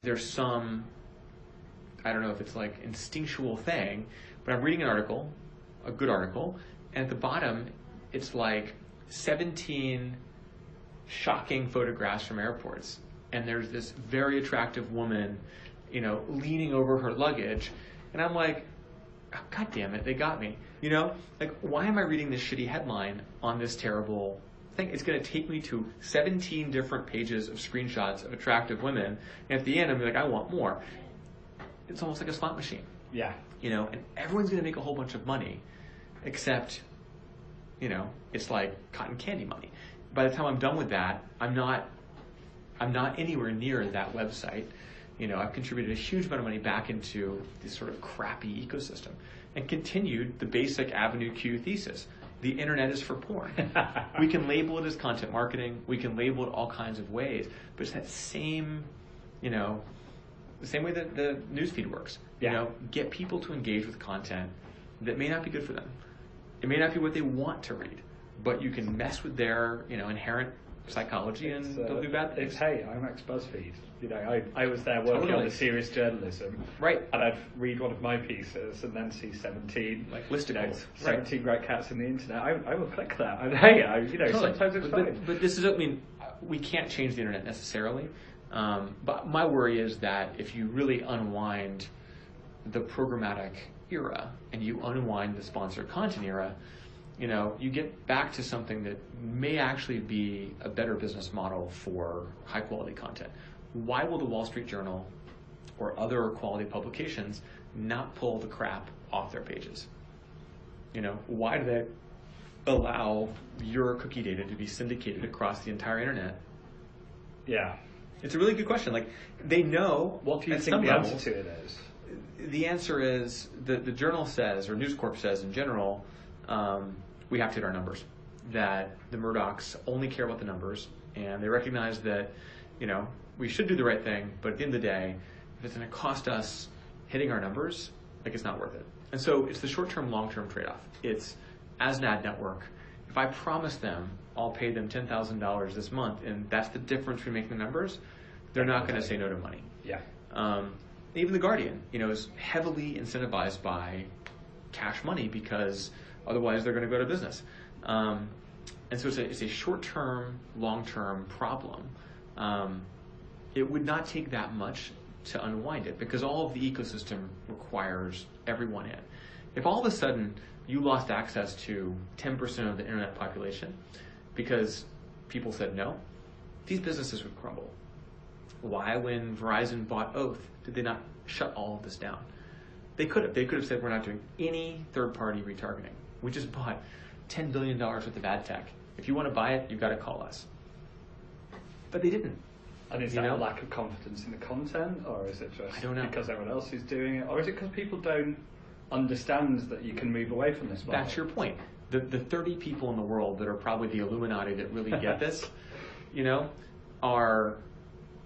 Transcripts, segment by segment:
there's some, I don't know if it's like instinctual thing, but I'm reading an article, a good article, and at the bottom it's like 17 shocking photographs from airports, and there's this very attractive woman, leaning over her luggage, and I'm like, oh, God damn it, they got me. Like, why am I reading this shitty headline on this terrible thing? It's going to take me to 17 different pages of screenshots of attractive women, and at the end I'm like, I want more. It's almost like a slot machine. Yeah. And everyone's going to make a whole bunch of money, except, it's like cotton candy money. By the time I'm done with that, I'm not anywhere near that website. I've contributed a huge amount of money back into this sort of crappy ecosystem and continued the basic Avenue Q thesis. The internet is for porn. We can label it as content marketing. We can label it all kinds of ways, but it's that same, the same way that the newsfeed works. Yeah. Get people to engage with content that may not be good for them. It may not be what they want to read, but you can mess with their, inherent psychology and they'll do bad things. It's, hey, I'm ex-BuzzFeed. I was there working on the serious journalism. Right. And I'd read one of my pieces and then see 17 like listicles. 17 great cats in the internet. I will click that. And hey, totally. Sometimes it's fine. But this is, we can't change the internet necessarily. But my worry is that if you really unwind the programmatic era and you unwind the sponsored content era, you get back to something that may actually be a better business model for high quality content. Why will the Wall Street Journal or other quality publications not pull the crap off their pages? Why do they allow your cookie data to be syndicated across the entire internet? Yeah. It's a really good question. Like, they know. What do you think the answer to it is? The answer is, the Journal says, or News Corp says in general, we have to hit our numbers. That the Murdochs only care about the numbers, and they recognize that, we should do the right thing, but at the end of the day, if it's going to cost us hitting our numbers, it's not worth it. And so it's the short-term, long-term trade-off. It's, as an ad network, if I promise them I'll pay them $10,000 this month, and that's the difference between making the numbers, they're not going to say no to money. Yeah. Even The Guardian, is heavily incentivized by cash money because otherwise they're going to go out of business. And so it's a short-term, long-term problem. It would not take that much to unwind it because all of the ecosystem requires everyone in. If all of a sudden you lost access to 10% of the internet population because people said no, these businesses would crumble. Why, when Verizon bought Oath, did they not shut all of this down? They could have. They could have said, we're not doing any third-party retargeting. We just bought $10 billion worth of ad tech. If you want to buy it, you've got to call us. But they didn't. And is that a lack of confidence in the content, or is it just because everyone else is doing it, or is it because people don't understand that you can move away from this model? That's your point. The 30 people in the world that are probably the Illuminati that really get this, are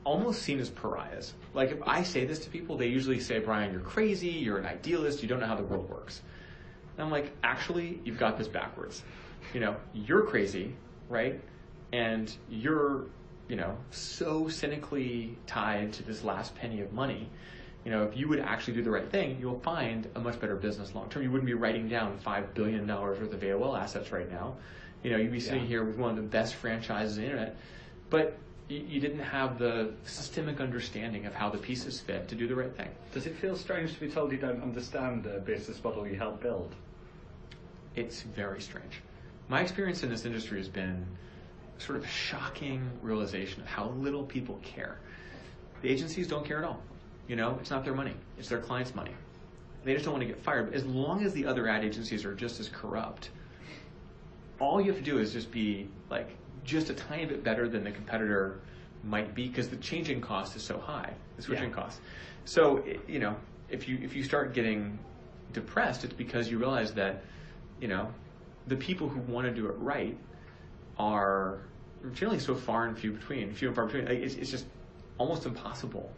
almost seen as pariahs. Like, if I say this to people, they usually say, Brian, you're crazy, you're an idealist, you don't know how the world works. And I'm like, actually, you've got this backwards. You're crazy, right? And you're, so cynically tied to this last penny of money. If you would actually do the right thing, you'll find a much better business long term. You wouldn't be writing down $5 billion worth of AOL assets right now. You'd be sitting here with one of the best franchises on the internet. But you didn't have the systemic understanding of how the pieces fit to do the right thing. Does it feel strange to be told you don't understand the business model you helped build? It's very strange. My experience in this industry has been sort of shocking realization of how little people care. The agencies don't care at all. It's not their money. It's their clients' money. They just don't want to get fired. But as long as the other ad agencies are just as corrupt, all you have to do is just be just a tiny bit better than the competitor might be, because the changing cost is so high, the switching cost. So, if you start getting depressed, it's because you realize that, the people who want to do it right are generally so few and far between. It's just almost impossible.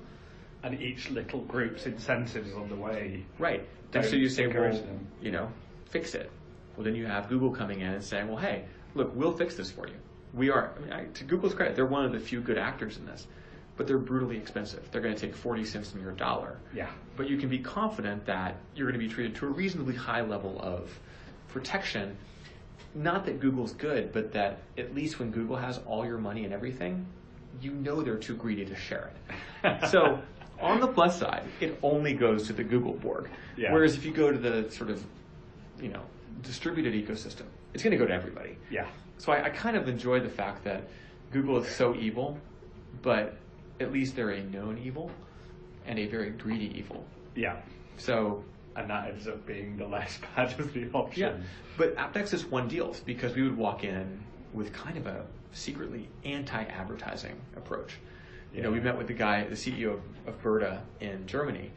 And each little group's incentives on the way. Right. And so you say, well, fix it. Well, then you have Google coming in and saying, well, hey, look, we'll fix this for you. We are, to Google's credit, they're one of the few good actors in this. but they're brutally expensive. They're going to take 40 cents from your dollar. Yeah. But you can be confident that you're going to be treated to a reasonably high level of protection. Not that Google's good, but that at least when Google has all your money and everything, you know they're too greedy to share it. So on the plus side, it only goes to the Google board. Yeah. Whereas if you go to the sort of, distributed ecosystem, it's going to go to everybody. Yeah. So I kind of enjoy the fact that Google is so evil, but at least they're a known evil and a very greedy evil. Yeah. So, and that ends up being the less bad of the options. Yeah. But AppNexus won deals because we would walk in with kind of a secretly anti-advertising approach. Yeah. We met with the CEO of Berta in Germany.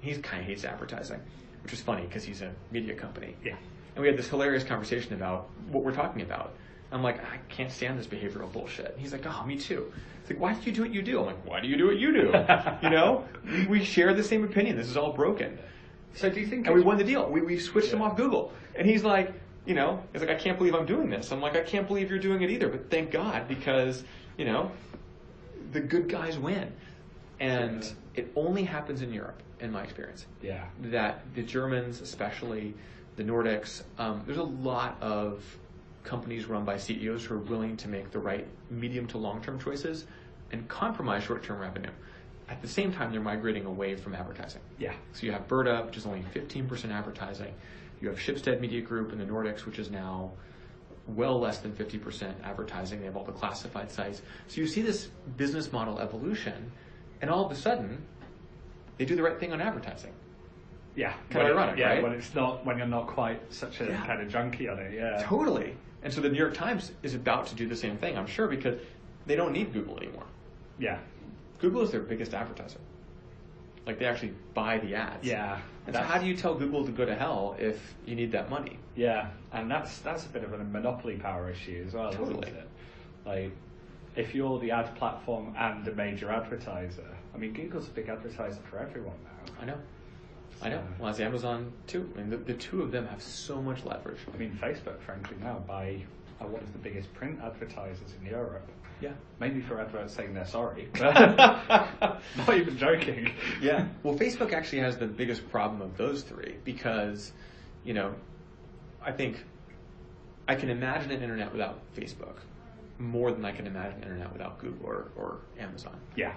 He kind of hates advertising, which is funny because he's a media company. Yeah. And we had this hilarious conversation about what we're talking about. I'm like, I can't stand this behavioral bullshit. And he's like, oh, me too. It's like, why do you do what you do? I'm like, why do you do what you do? We share the same opinion. This is all broken. So do you think? And we won the deal. We switched him off Google. And he's like, he's like, I can't believe I'm doing this. I'm like, I can't believe you're doing it either. But thank God, because, the good guys win. And it only happens in Europe, in my experience. Yeah. That the Germans, especially the Nordics, there's a lot of companies run by CEOs who are willing to make the right medium to long-term choices and compromise short-term revenue. At the same time, they're migrating away from advertising. Yeah. So you have Berta, which is only 15% advertising. You have Schibsted Media Group in the Nordics, which is now well less than 50% advertising. They have all the classified sites. So you see this business model evolution, and all of a sudden, they do the right thing on advertising. Yeah. Kind of ironic, right? When you're not quite such a kind of junkie on it, yeah. Totally. And so the New York Times is about to do the same thing, I'm sure, because they don't need Google anymore. Yeah. Google is their biggest advertiser. Like, they actually buy the ads. Yeah. And so how do you tell Google to go to hell if you need that money? Yeah, and that's a bit of a monopoly power issue as well, Totally. isn't it? Like, if you're the ad platform and a major advertiser, I mean, Google's a big advertiser for everyone now. I know. Well, as Amazon too. I mean, the two of them have so much leverage. I mean, Facebook, frankly, now are one of the biggest print advertisers in Europe. Yeah. Mainly for adverts saying they're sorry. Not even joking. Yeah. Well, Facebook actually has the biggest problem of those three because, I think I can imagine an internet without Facebook more than I can imagine an internet without Google or Amazon. Yeah.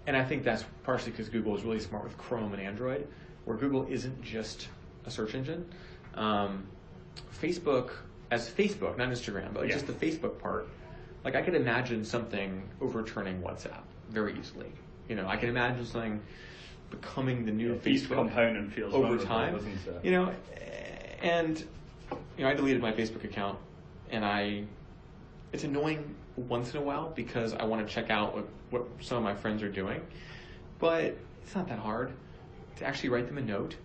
And I think that's partially because Google is really smart with Chrome and Android, where Google isn't just a search engine. Facebook, as Facebook, not Instagram, but just the Facebook part, like I could imagine something overturning WhatsApp very easily. I can imagine something becoming the new Facebook each component feels over time. Doesn't it? And I deleted my Facebook account, and it's annoying once in a while because I want to check out what some of my friends are doing, but it's not that hard to actually write them a note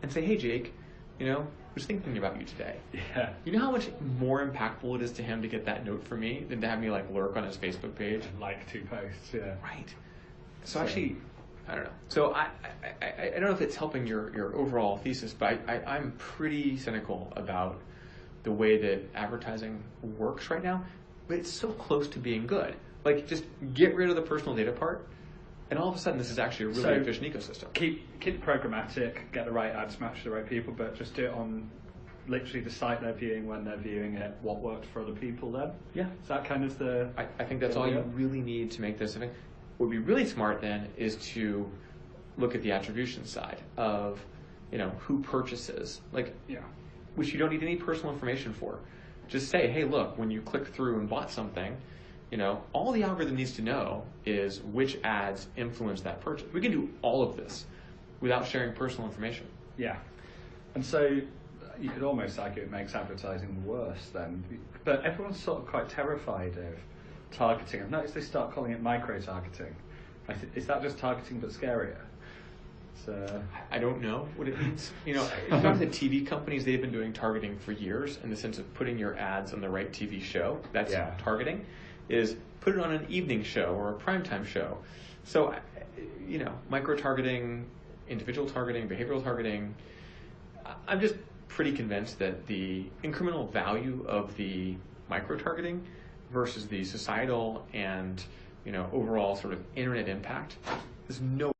and say, hey Jake, was thinking about you today. Yeah. You know how much more impactful it is to him to get that note from me than to have me lurk on his Facebook page? And like 2 posts, yeah. Right. So actually, I don't know. So I don't know if it's helping your overall thesis, but I'm pretty cynical about the way that advertising works right now, but it's so close to being good. Like, just get rid of the personal data part, and all of a sudden this is actually a really efficient ecosystem. Keep it programmatic, get the right ads matched to the right people, but just do it on literally the site they're viewing, when they're viewing it, what worked for other people then. Yeah. Is that kind of the... I think that's all you really need to make this a thing. What would be really smart then is to look at the attribution side of, who purchases, which you don't need any personal information for. Just say, hey, look, when you click through and bought something, all the algorithm needs to know is which ads influence that purchase. We can do all of this without sharing personal information. Yeah. And so you could almost argue it makes advertising worse then. But everyone's sort of quite terrified of targeting. I've noticed they start calling it micro-targeting. Is that just targeting but scarier? I don't know what it means. If you talk to the TV companies, they've been doing targeting for years in the sense of putting your ads on the right TV show. That's targeting. Is put it on an evening show or a primetime show. So, micro-targeting, individual targeting, behavioral targeting, I'm just pretty convinced that the incremental value of the micro-targeting versus the societal and overall sort of internet impact, there's no